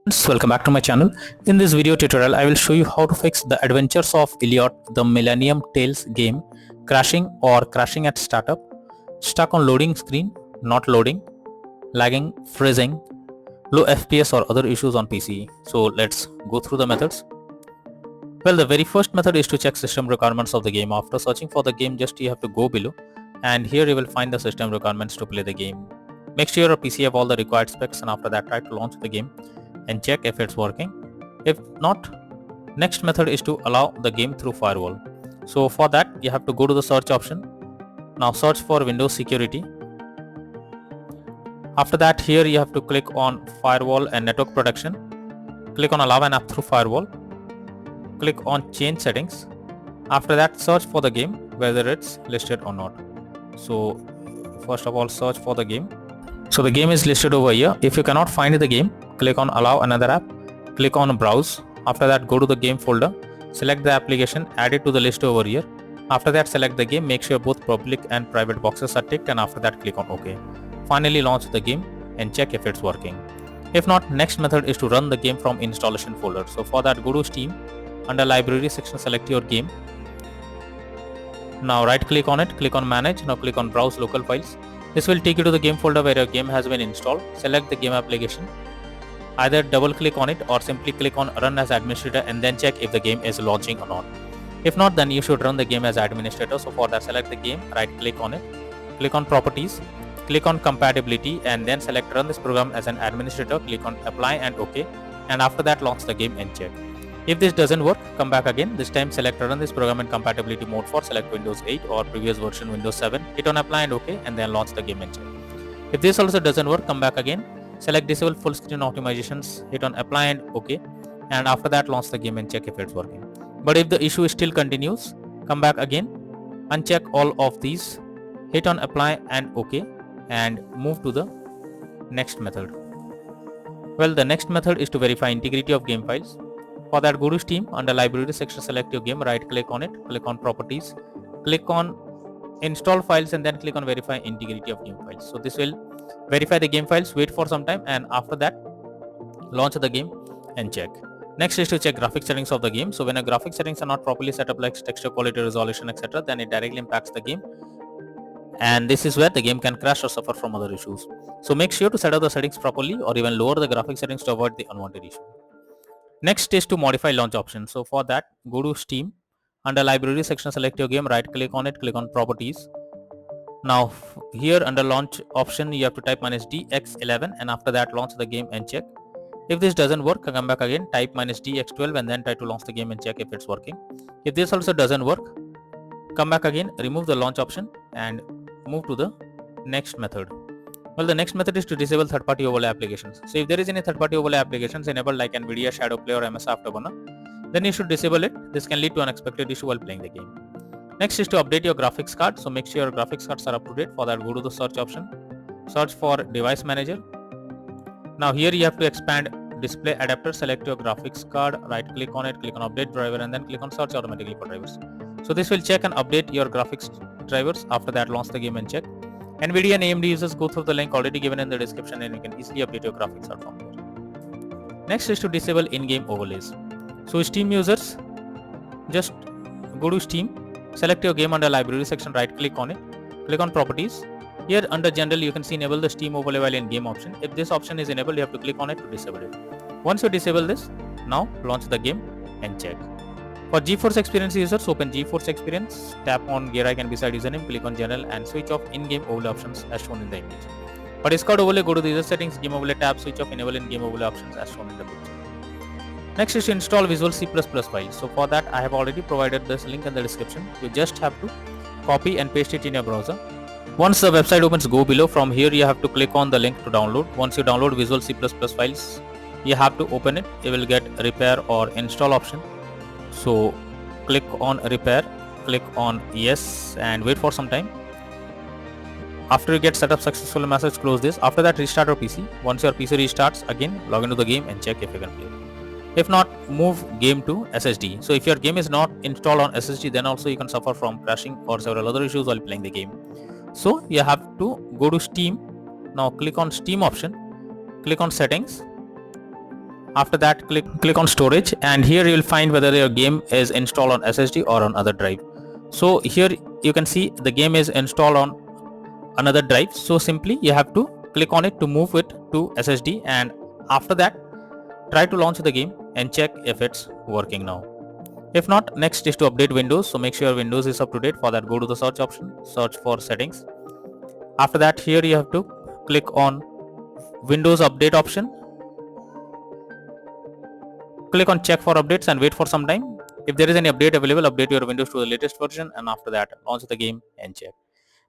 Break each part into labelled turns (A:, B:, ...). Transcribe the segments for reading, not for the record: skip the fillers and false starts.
A: Welcome back to my channel. In this video tutorial, I will show you how to fix the Adventures of Elliot, the Millennium Tales game, crashing or crashing at startup, stuck on loading screen, not loading, lagging, freezing, low FPS or other issues on PC. So let's go through the methods. Well, the very first method is to check system requirements of the game. After searching for the game, just you have to go below and here you will find the system requirements to play the game. Make sure your PC have all the required specs and after that try to launch the game and check if it's working. If not, next method is to allow the game through firewall. So for that you have to go to the search option. Now search for Windows security. After that here you have to click on firewall and network protection. Click on allow an app through firewall. Click on change settings. After that search for the game whether it's listed or not. So first of all search for the game. So the game is listed over here. If you cannot find the game, click on allow another app, click on browse. After that go to the game folder, select the application, add it to the list over here. After that select the game, make sure both public and private boxes are ticked and after that click on OK. Finally launch the game and check if it's working. If not, next method is to run the game from installation folder. So for that go to Steam, under library section select your game. Now right click on it, click on manage, now click on browse local files. This will take you to the game folder where your game has been installed. Select the game application. Either double click on it or simply click on run as administrator and then check if the game is launching or not. If not, then you should run the game as administrator. So for that select the game, right click on it, click on properties, click on compatibility and then select run this program as an administrator, click on apply and OK and after that launch the game and check. If this doesn't work, come back again. This time select run this program in compatibility mode for select Windows 8 or previous version Windows 7. Hit on apply and OK and then launch the game and check. If this also doesn't work, come back again. Select disable full screen optimizations, hit on apply and OK and after that launch the game and check if it's working. But if the issue still continues, come back again, uncheck all of these, hit on apply and OK and move to the next method. Well, the next method is to verify integrity of game files. For that go to Steam, under library section select your game, right click on it, click on properties, click on install files and then click on verify integrity of game files. So this will verify the game files, wait for some time and after that launch the game and check. Next is to check graphics settings of the game. So when a graphics settings are not properly set up like texture quality, resolution, etc., then it directly impacts the game and this is where the game can crash or suffer from other issues. So make sure to set up the settings properly or even lower the graphics settings to avoid the unwanted issue. Next is to modify launch option. So for that go to Steam, under library section select your game, right click on it, click on properties. Now here under launch option you have to type -dx11 and after that launch the game and check. If this doesn't work, come back again, type -dx12 and then try to launch the game and check if it's working. If this also doesn't work, come back again, remove the launch option and move to the next method. Well, the next method is to disable third-party overlay applications. So if there is any third-party overlay applications enabled like NVIDIA Shadow Play or MS Afterburner, then you should disable it. This can lead to unexpected issue while playing the game. Next is to update your graphics card. So make sure your graphics cards are up to date. For that go to the search option, search for device manager. Now here you have to expand display adapter, select your graphics card, right click on it, click on update driver and then click on search automatically for drivers. So this will check and update your graphics drivers. After that launch the game and check. NVIDIA and AMD users, go through the link already given in the description and you can easily update your graphics card from there. Next is to disable in-game overlays. So Steam users, just go to Steam, select your game under library section, right click on it, click on properties. Here under general you can see enable the Steam overlay while in game option. If this option is enabled, you have to click on it to disable it. Once you disable this, now launch the game and check. For GeForce Experience users, open GeForce Experience, tap on gear icon beside username, click on general and switch off in-game overlay options as shown in the image. For Discord overlay, go to the user settings, game overlay tab, switch off enable in-game overlay options as shown in the picture. Next is to install Visual C++ files. So for that I have already provided this link in the description. You just have to copy and paste it in your browser. Once the website opens, go below. From here you have to click on the link to download. Once you download Visual C++ files, you have to open it. You will get repair or install option. So click on repair, click on yes and wait for some time. After you get set up successful message, close this. After that restart your PC. Once your PC restarts, again log into the game and check if you can play. If not, move game to SSD. So if your game is not installed on SSD, then also you can suffer from crashing or several other issues while playing the game. So you have to go to Steam. Now click on Steam option, click on settings. After that, click on storage, and here you will find whether your game is installed on SSD or on other drive. So here you can see the game is installed on another drive, so simply you have to click on it to move it to SSD, and after that try to launch the game and check if it's working now. If not, next is to update Windows, so make sure Windows is up to date. For that, go to the search option, search for settings. After that, here you have to click on Windows update option. Click on check for updates and wait for some time. If there is any update available, update your Windows to the latest version, and after that launch the game and check.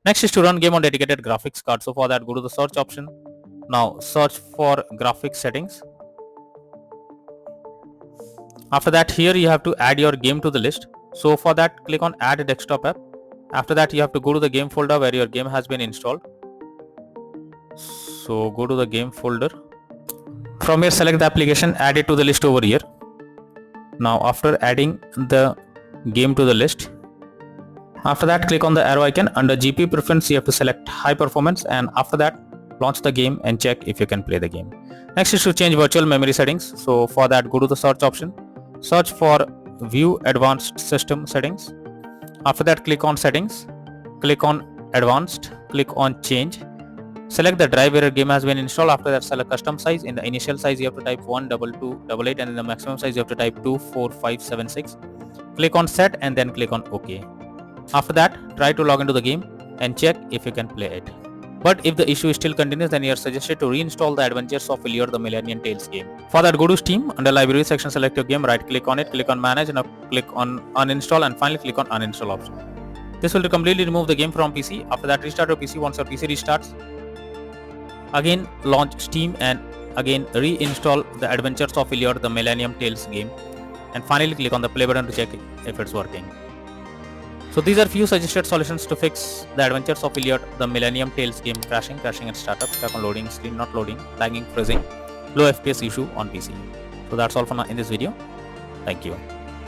A: Next is to run game on dedicated graphics card. So for that, go to the search option. Now search for graphics settings. After that, here you have to add your game to the list. So for that, click on add desktop app. After that, you have to go to the game folder where your game has been installed. So go to the game folder. From here, select the application, add it to the list over here. Now after adding the game to the list, after that click on the arrow icon. Under GPU preference, you have to select high performance, and after that launch the game and check if you can play the game. Next is to change virtual memory settings. So for that, go to the search option, search for view advanced system settings. After that, click on settings, click on advanced, click on change. Select the drive where your game has been installed. After that, select custom size. In the initial size, you have to type 12288, and in the maximum size, you have to type 24576. Click on set and then click on OK. After that, try to log into the game and check if you can play it. But if the issue still continues, then you are suggested to reinstall the Adventures of Elliot, the Millennium Tales game. For that, go to Steam. Under Library section, select your game, right click on it, click on Manage, and click on Uninstall, and finally click on Uninstall option. This will completely remove the game from PC. After that, restart your PC. Once your PC restarts, again launch Steam and again reinstall the Adventures of Elliot, the Millennium Tales game, and finally click on the play button to check if it's working. So these are few suggested solutions to fix the Adventures of Elliot, the Millennium Tales game crashing at startup, stuck on loading screen, not loading, lagging, freezing, low FPS issue on PC. So that's all for now in this video. Thank you.